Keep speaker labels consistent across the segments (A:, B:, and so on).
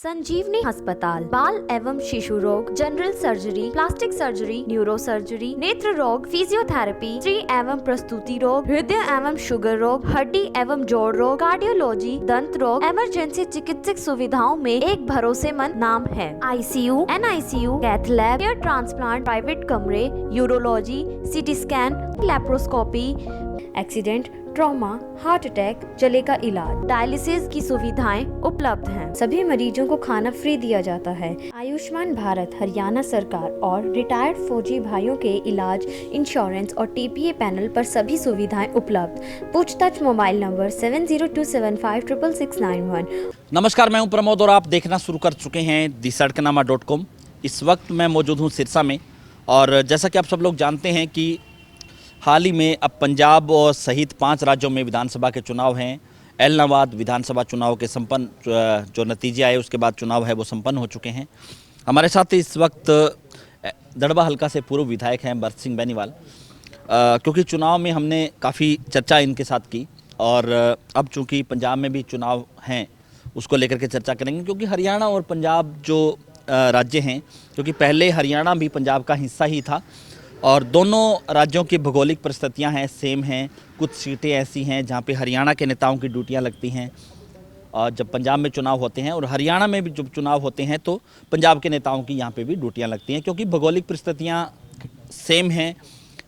A: संजीवनी अस्पताल बाल एवं शिशु रोग, general surgery, plastic surgery, neuro surgery, नेत्र रोग, फिजियोथेरेपी, स्त्री एवं प्रसूति रोग, हृदय एवं शुगर रोग, हड्डी एवं जोड़ रोग, कार्डियोलॉजी, दंत रोग, इमरजेंसी चिकित्सक सुविधाओं में एक भरोसेमंद नाम है। ICU, NICU, cath lab, hair transplant, private कमरे, urology, CT scan, laparoscopy, accident, trauma, heart attack, जले का इलाज, डायलिसिस की सुविधाएं उपलब्ध हैं। सभी मरीजों को खाना फ्री दिया जाता है। आयुष्मान भारत हरियाणा सरकार और रिटायर्ड फौजी भाइयों के इलाज, इंश्योरेंस और TPA पैनल पर सभी सुविधाएं उपलब्ध। पूछताछ मोबाइल नंबर 7027566691।
B: नमस्कार, मैं हूं प्रमोद और आप देखना शुरू कर चुके हैं thesadkanama.com। इस वक्त मैं मौजूद हूं सिरसा में और जैसा कि आप सब लोग जानते हैं कि हाल ही में अब पंजाब और सहित 5 राज्यों में विधानसभा के चुनाव हैं। एलनाबाद विधानसभा चुनाव के संपन्न जो नतीजे आए उसके बाद चुनाव है वो संपन्न हो चुके हैं। हमारे साथ इस वक्त दड़बा हल्का से पूर्व विधायक हैं भरत सिंह बेनीवाल। क्योंकि चुनाव में हमने काफ़ी चर्चा इनके साथ की और अब चूँकि पंजाब में भी चुनाव हैं उसको लेकर के चर्चा करेंगे, क्योंकि हरियाणा और पंजाब जो राज्य हैं, क्योंकि पहले हरियाणा भी पंजाब का हिस्सा ही था और दोनों राज्यों की भौगोलिक परिस्थितियां हैं, सेम हैं। कुछ सीटें ऐसी हैं जहां पे हरियाणा के नेताओं की ड्यूटियां लगती हैं और जब पंजाब में चुनाव होते हैं, और हरियाणा में भी जब चुनाव होते हैं तो पंजाब के नेताओं की यहां पे भी ड्यूटियां लगती हैं, क्योंकि भौगोलिक परिस्थितियां सेम हैं।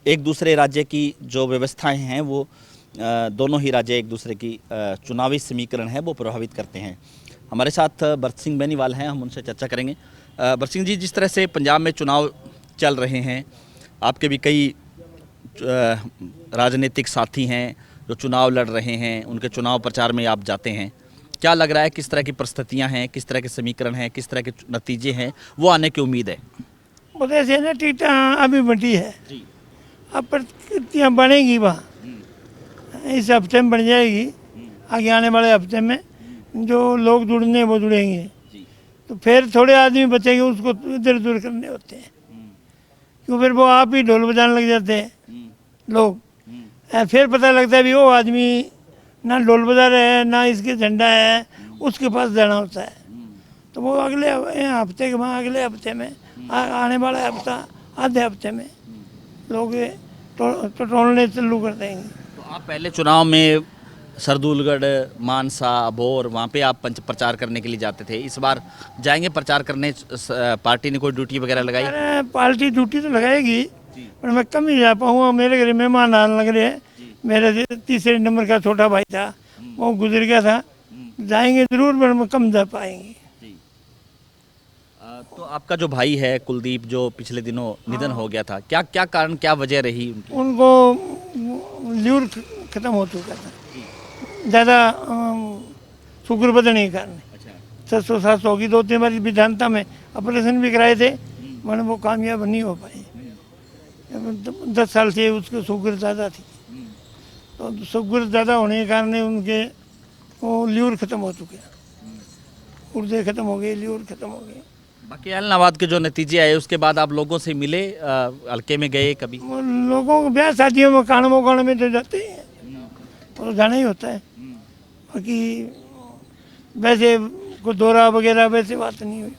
B: एक दूसरे राज्य की जो व्यवस्थाएँ हैं वो दोनों ही राज्य एक दूसरे की चुनावी समीकरण है वो प्रभावित करते हैं। हमारे साथ भरत सिंह बेनीवाल हैं, हम उनसे चर्चा करेंगे। भरत सिंह जी, जिस तरह से पंजाब में चुनाव चल रहे हैं, आपके भी कई राजनीतिक साथी हैं जो चुनाव लड़ रहे हैं, उनके चुनाव प्रचार में आप जाते हैं। क्या लग रहा है, किस तरह की परिस्थितियां हैं, किस तरह के समीकरण हैं, किस तरह के नतीजे हैं वो आने की उम्मीद है?
C: बहुत ऐसे ना टिकट अभी बटी है जी। अब परिस्थितियाँ बनेगी वहाँ, इस हफ्ते में बन जाएगी। आगे आने वाले हफ्ते में जो लोग जुड़ने वो जुड़ेंगे तो फिर थोड़े आदमी बचेंगे, उसको इधर उधर करने होते हैं, क्यों फिर वो आप ही ढोल बजाने लग जाते हैं लोग। फिर पता लगता है भी वो आदमी ना ढोल बजा रहे हैं ना इसके झंडा है, उसके पास जाना होता है। तो वो अगले हफ्ते के बाद अगले हफ्ते में आने वाला हफ्ता आधे हफ्ते में लोग टोलने चालू कर देंगे।
B: तो आप पहले चुनाव में सरदूलगढ़, मानसा, अबोर, वहाँ पे आप प्रचार करने के लिए जाते थे। इस बार जाएंगे प्रचार करने? पार्टी ने कोई ड्यूटी वगैरह लगाई?
C: अरे पार्टी ड्यूटी तो लगाएगी पर मैं कम ही जा पाऊँगा। मेरे घर मेहमान आने लग रहे हैं। मेरे तीसरे नंबर का छोटा भाई था, वो गुजर गया था। जाएंगे ज़रूर पर मैं कम जा पाएंगे।
B: तो आपका जो भाई है कुलदीप, जो पिछले दिनों निधन हो गया था, क्या क्या कारण, क्या वजह रही उनकी?
C: उनको ल्यूर ख़त्म हो चुका था, ज़्यादा शुगर बदलने के कारण। 600-700 की 2-3 बार विधानता में ऑपरेशन भी कराए थे, मैंने वो कामयाब नहीं हो पाए। 10 साल से उसको शुगर ज़्यादा थी, तो शुगर ज़्यादा होने के कारण उनके वो ल्यूर ख़त्म हो चुके, गुर्दे ख़त्म हो गए, ल्यूर ख़त्म हो गए।
B: बाकी एलनाबाद के जो नतीजे आए उसके बाद आप लोगों से मिले, हल्के में गए कभी?
C: लोगों को ब्याह शादियों में कान में तो जाते हैं, तो जाना ही होता है। बाकी वैसे कोई दौरा वगैरह वैसे बात नहीं हुई।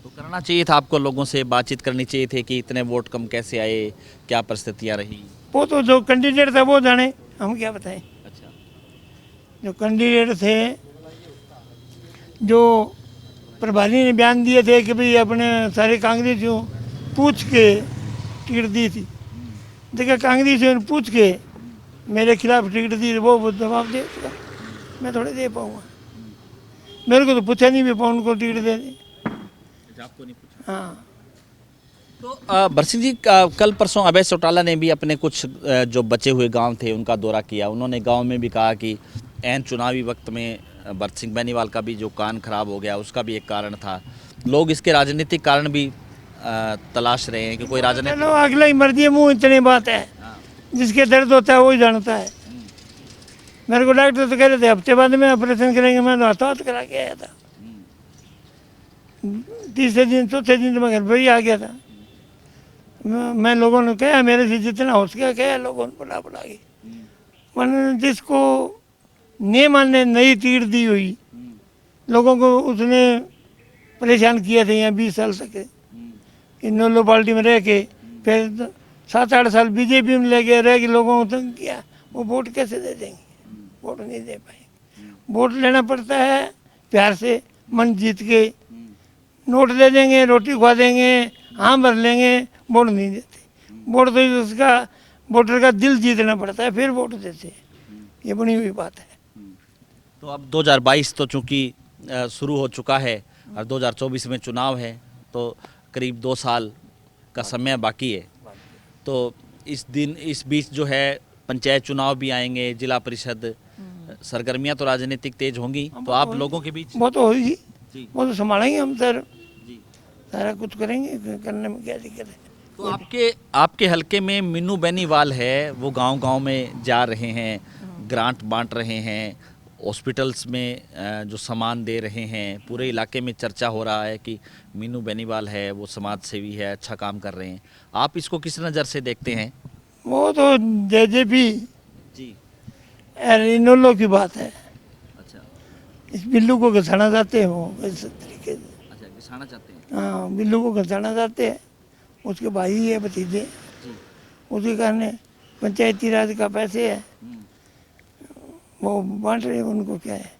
B: तो करना चाहिए था आपको, लोगों से बातचीत करनी चाहिए थी कि इतने वोट कम कैसे आए, क्या परिस्थितियाँ रही?
C: वो तो जो कैंडिडेट था वो जाने, हम क्या बताएं।
B: अच्छा,
C: जो कैंडिडेट थे, जो प्रभारी ने बयान दिए थे कि भाई अपने सारे कांग्रेसियों पूछ के टिकट दी थी, देखा कांग्रेसियों ने पूछ के मेरे खिलाफ टिकट दी, वो जवाब दे सका। मैं थोड़े दे पाऊँगा, मेरे को तो पूछा नहीं भी पवन को टिकट दे दी।
B: आपको नहीं पूछा?
C: हाँ।
B: तो भरत सिंह जी, कल परसों अभय चौटाला ने भी अपने कुछ जो बचे हुए गांव थे उनका दौरा किया। उन्होंने गांव में भी कहा कि ऐन चुनावी वक्त में भरत सिंह बेनीवाल का भी जो कान खराब हो गया उसका भी एक कारण था। लोग इसके राजनीतिक कारण भी तलाश रहे हैं कि कोई राजनीतिक।
C: चलो अगला ही मर्जी है, मुँह इतनी बात है, जिसके दर्द होता है वही जानता है। मेरे को डॉक्टर तो कह रहे थे हफ्ते बाद में ऑपरेशन करेंगे, मैं तो हाथ करा के आया था। तीसरे दिन चौथे दिन तो मैं घर पर ही आ गया था। मैं लोगों ने कहा, मेरे से जितना हो सका कहा, लोगों ने बुला के मैंने जिसको नहीं मानने नई टिकट दी हुई लोगों को उसने परेशान किया था यहाँ 20 साल तक इन्होंने पार्टी में रह के, फिर 7-8 साल बीजेपी में ले गए, रह के लोगों को तंग किया। वो वोट कैसे दे देंगे? वोट नहीं दे पाएंगे। वोट लेना पड़ता है प्यार से, मन जीत के। नोट दे देंगे, रोटी खवा देंगे, हाँ भर लेंगे, वोट नहीं देते। वोट तो उसका वोटर का दिल जीतना पड़ता है, फिर वोट देते हैं। ये बनी हुई बात है।
B: तो अब 2022 तो चूंकि शुरू हो चुका है और 2024 में चुनाव है, तो करीब 2 साल का समय बाकी है। तो इस बीच जो है पंचायत चुनाव भी आएंगे, जिला परिषद, सरगर्मियां तो राजनीतिक तेज होंगी। तो आप लोगों के बीच
C: वो तो होगी,
B: जी
C: वो तो संभालेंगे हम सर,
B: जी।
C: सारा कुछ करेंगे, करने में क्या दिक्कत है।
B: तो आपके हलके में मीनू बेनीवाल है, वो गांव-गांव में जा रहे हैं, ग्रांट बांट रहे हैं, हॉस्पिटल्स में जो सामान दे रहे हैं। पूरे इलाके में चर्चा हो रहा है कि मीनू बेनीवाल है, वो समाज सेवी है, अच्छा काम कर रहे हैं। आप इसको किस नज़र से देखते हैं?
C: वो तो जेजेपी
B: जी,
C: इनोलो की बात है।
B: अच्छा
C: इस बिल्लू को घसाना चाहते हैं वो इस तरीके से।
B: अच्छा, घिसाना चाहते हैं।
C: हाँ, बिल्लू को घसाना चाहते हैं। उसके भाई है, भतीजे,
B: जी,
C: उसके कारण पंचायती राज का पैसे है, वो बांट रहे हैं। उनको क्या है,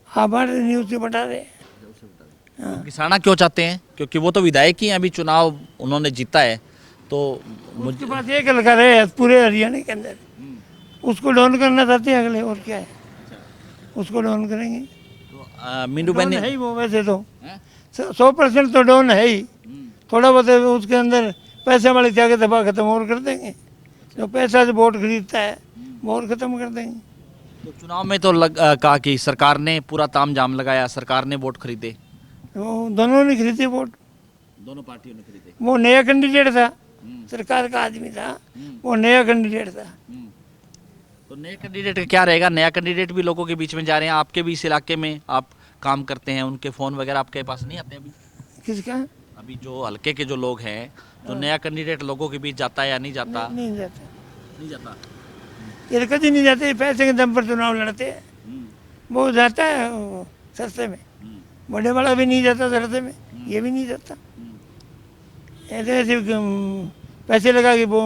C: हाँ बांट रहे नहीं, उससे बटा रहे।
B: तो घिसाना क्यों चाहते हैं? क्योंकि वो तो विधायक ही हैं, अभी चुनाव उन्होंने जीता है, तो
C: उसके पास एक लड़का है पूरे हरियाणा के अंदर, उसको डाउन करना चाहते हैं अगले, और क्या है, उसको डाउन करेंगे।
B: तो मीनू
C: डाउन
B: बेनी
C: है ही वो, वैसे तो 100% तो डाउन है ही। थोड़ा बहुत उसके अंदर पैसे वाले जाके दबा खत्म और कर देंगे। जो पैसा से वोट खरीदता है वो और खत्म कर देंगे।
B: तो चुनाव में तो कहा कि सरकार ने पूरा तामझाम लगाया, सरकार ने वोट खरीदे,
C: वो दोनों ने खरीदे वोट।
B: दोनों पार्टियों ने खरीदे।
C: वो नया कैंडिडेट था, सरकार का आदमी था, वो नया कैंडिडेट था।
B: तो नए कैंडिडेट का क्या रहेगा? नया कैंडिडेट भी लोगों के बीच में जा रहे हैं। आपके भी इस इलाके में आप काम करते हैं, उनके फ़ोन वगैरह आपके पास नहीं आते अभी?
C: किसका?
B: अभी जो हल्के के जो लोग हैं, जो नया कैंडिडेट लोगों के बीच जाता है या नहीं जाता?
C: नहीं जाता,
B: नहीं जाता।
C: ये कभी नहीं जाते, पैसे के दम पर चुनाव लड़ते हैं। वो जाता है वो सस्ते में, बड़े वाला भी नहीं जाता सस्ते में, ये भी नहीं जाता। ऐसे ऐसे पैसे लगा के वो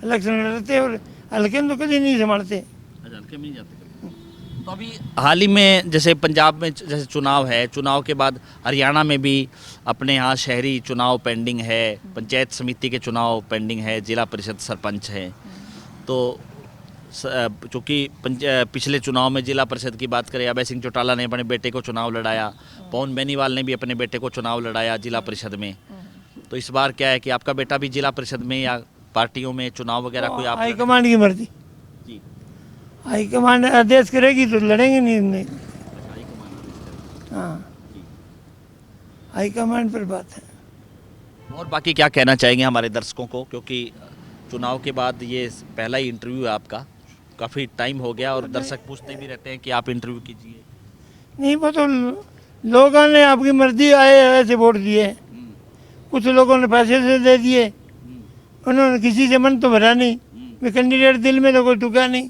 C: इलेक्शन लड़ते हैं, और हल्के में तो कभी नहीं संभालते।
B: अच्छा, हल्के में नहीं जाते। तो अभी हाल ही में जैसे पंजाब में जैसे चुनाव है, चुनाव के बाद हरियाणा में भी अपने यहाँ शहरी चुनाव पेंडिंग है, पंचायत समिति के चुनाव पेंडिंग है, जिला परिषद सरपंच है। तो चूँकि पिछले चुनाव में जिला परिषद की बात करें, अभय सिंह चौटाला ने अपने बेटे को चुनाव लड़ाया, पवन बेनीवाल ने भी अपने बेटे को चुनाव लड़ाया जिला परिषद में। तो इस बार क्या है कि आपका बेटा भी जिला परिषद में या पार्टियों में चुनाव वगैरह कोई आप?
C: हाईकमांड की मर्जी,
B: जी,
C: हाईकमांड आदेश करेगी तो लड़ेंगे, नहीं। हाँ, हाईकमांड पर बात है।
B: और बाकी क्या कहना चाहेंगे हमारे दर्शकों को, क्योंकि चुनाव के बाद ये पहला ही इंटरव्यू है आपका, काफ़ी टाइम हो गया और दर्शक पूछते भी रहते हैं कि आप इंटरव्यू कीजिए।
C: नहीं, वो तो लोगों ने आपकी मर्जी आए ऐसे वोट दिए, कुछ लोगों ने पैसे से दे दिए, उन्होंने किसी से मन तो भरा नहीं, वे कैंडिडेट दिल में तो कोई टुका नहीं,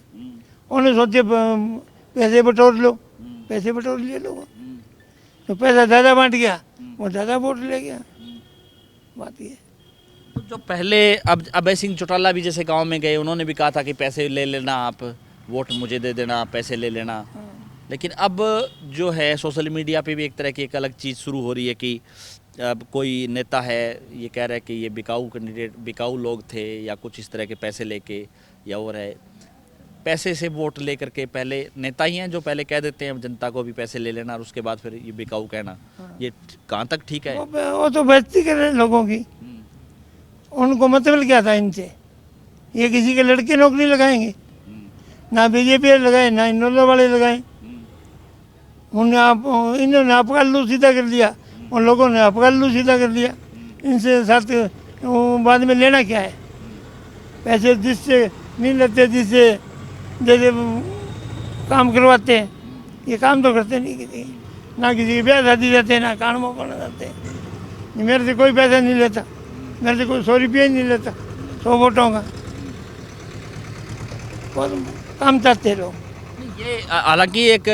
C: उन्होंने सोचे पैसे बटोर लो, पैसे बटोर लिए लोगों, तो पैसा ज़्यादा बांट गया, वो ज़्यादा वोट ले गया। बात ये।
B: तो जो पहले अब अभय सिंह चौटाला भी जैसे गांव में गए, उन्होंने भी कहा था कि पैसे ले लेना, आप वोट मुझे दे देना, पैसे ले लेना। लेकिन अब जो है सोशल मीडिया पे भी एक तरह की एक अलग चीज़ शुरू हो रही है कि अब कोई नेता है ये कह रहा है कि ये बिकाऊ कैंडिडेट, बिकाऊ लोग थे, या कुछ इस तरह के पैसे लेके, या और है पैसे से वोट लेकर के, पहले नेता ही हैं जो पहले कह देते हैं जनता को भी पैसे ले लेना और उसके बाद फिर ये बिकाऊ कहना, ये कहाँ तक ठीक है?
C: वो तो बेइज्जती कर रहे हैं लोगों की, उनको मतलब क्या था इनसे? ये किसी के लड़के नौकरी लगाएंगे? ना बीजेपी लगाए, ना इन्होंने वाले लगाए। इन्होंने आपका अल्लू सीधा कर दिया, उन लोगों ने आपका अल्लू सीधा कर दिया। इनसे साथ बाद में लेना क्या है? पैसे जिससे नहीं लेते, जिससे जैसे काम करवाते हैं, ये काम तो करते नहीं किसी, ना किसी की ब्याह शादी जाते, ना कान मौका जाते। मेरे से कोई पैसा नहीं लेता, मेरे से कोई 100 रुपये ही नहीं लेता 100 वोटों का। बहुत काम चाहते लोग।
B: ये हालांकि एक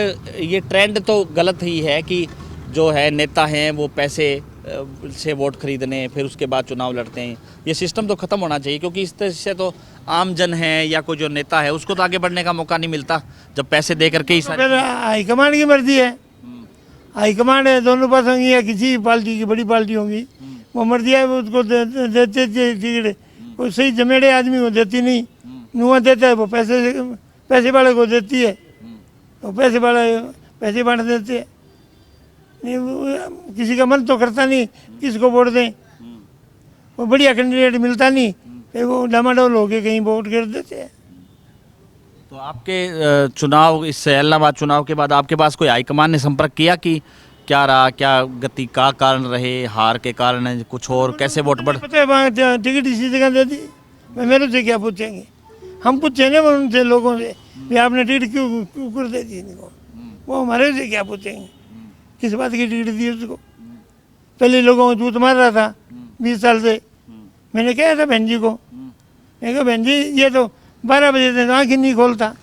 B: ये ट्रेंड तो गलत ही है कि जो है नेता हैं वो पैसे से वोट खरीदने फिर उसके बाद चुनाव लड़ते हैं। ये सिस्टम तो ख़त्म होना चाहिए, क्योंकि इस तरह से तो आम जन है या कोई जो नेता है उसको तो आगे बढ़ने का मौका नहीं मिलता जब पैसे दे करके ही
C: तो फिर हाईकमांड की मर्जी है। हाईकमांड है दोनों पास होंगी या किसी भी पार्टी की बड़ी पार्टी होंगी, वो मर्जी है वो उसको देते टिकट। कोई सही जमेड़े आदमी को देती नहीं, नुआ देता है वो पैसे वाले को देती है, तो पैसे वाले पैसे बांट देते हैं। नहीं किसी का मन तो करता नहीं किसको वोट दें, वो बढ़िया कैंडिडेट मिलता नहीं, फिर वो डामाडोल होके कहीं वोट कर देते हैं।
B: तो आपके चुनाव इस इलाहाबाद चुनाव के बाद आपके पास कोई हाईकमान ने संपर्क किया कि क्या रहा, क्या गति का कारण रहे, हार के कारण है कुछ और, कैसे वोट बढ़?
C: पता है वहाँ टिकट इसी जगह दे दी, मैं मेरे से क्या पूछेंगे? हम पूछे ना उनसे लोगों से भी आपने टिकट क्यों कर दे दी इनको, वो हमारे से क्या पूछेंगे किस बात की टिकट दी उसको। पहले लोगों को जूत मार रहा था 20 साल से। मैंने कहा था बहन जी को, मैं कहा बहन जी ये तो 12 बजे से आँख ही नहीं खोलता,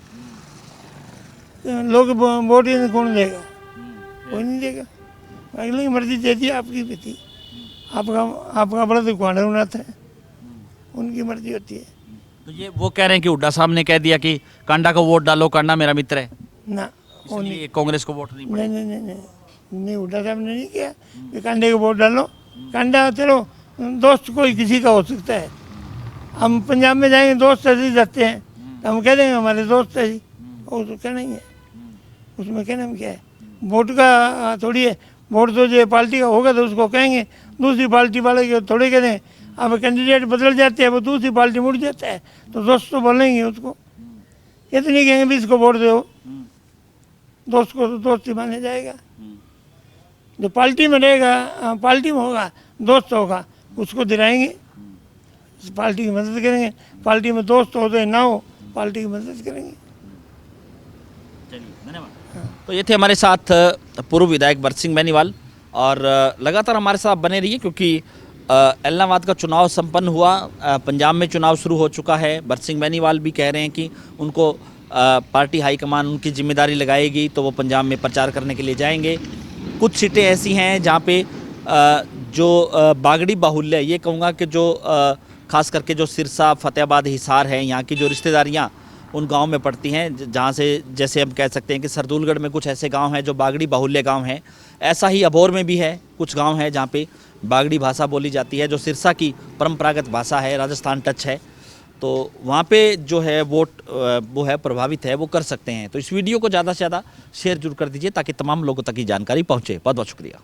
C: लोग वोट ही कौन देगा? कोई नहीं देगा। अगले की मर्जी दे दी, आपकी भी थी, आपका बड़ा तो कुआड़ा उनाता है, उनकी मर्जी होती है।
B: तो ये वो कह रहे हैं कि हुड्डा साहब ने कह दिया कि कांडा को वोट डालो, कांडा मेरा मित्र है,
C: ना वो नहीं,
B: इसलिए कांग्रेस को वोट नहीं
C: नहीं
B: पड़ेगा।
C: नहीं नहीं नहीं नहीं हुड्डा साहब ने नहीं किया कि कांडे को वोट डालो। कांडा चलो दोस्त कोई किसी का हो सकता है, हम पंजाब में जाएंगे दोस्त ऐसे जाते हैं तो हम कह देंगे हमारे दोस्त है जी, वो तो कहना ही है, उसमें कहना हम क्या है। वोट का थोड़ी है, वोट तो जो पार्टी का होगा तो उसको कहेंगे, दूसरी पार्टी वाले के थोड़े कह दें। अब कैंडिडेट बदल जाते हैं, वो दूसरी पार्टी मुड़ जाता है तो दोस्त तो बोलेंगे उसको, ये तो नहीं कहेंगे भी इसको वोट दो, दोस्त को तो दोस्त ही माना जाएगा। जो पार्टी में रहेगा, पार्टी में होगा, दोस्त होगा, उसको दिलाएंगे, पार्टी की मदद करेंगे। पार्टी में दोस्त हो तो ना हो, पार्टी की मदद करेंगे।
B: तो ये थे हमारे साथ पूर्व विधायक भरत सिंह बेनीवाल, और लगातार हमारे साथ बने रहिए क्योंकि इलाहाबाद का चुनाव संपन्न हुआ, पंजाब में चुनाव शुरू हो चुका है। भरत सिंह बेनीवाल भी कह रहे हैं कि उनको पार्टी हाईकमान उनकी जिम्मेदारी लगाएगी तो वो पंजाब में प्रचार करने के लिए जाएंगे। कुछ सीटें ऐसी हैं जहाँ पे जो बागड़ी बाहुल्य, ये कहूँगा कि जो खास करके जो सिरसा, फतेहाबाद, हिसार है, यहाँ की जो रिश्तेदारियाँ उन गांव में पड़ती हैं, जहाँ से जैसे हम कह सकते हैं कि सरदूलगढ़ में कुछ ऐसे गांव हैं जो बागड़ी बाहुल्य गांव हैं। ऐसा ही अबोर में भी है, कुछ गांव हैं जहाँ पे बागड़ी भाषा बोली जाती है, जो सिरसा की परंपरागत भाषा है, राजस्थान टच है। तो वहाँ पे जो है वोट वो है प्रभावित है, वो कर सकते हैं। तो इस वीडियो को ज़्यादा से ज़्यादा शेयर जरूर कर दीजिए ताकि तमाम लोगों तक की जानकारी पहुँचे। बहुत बहुत शुक्रिया।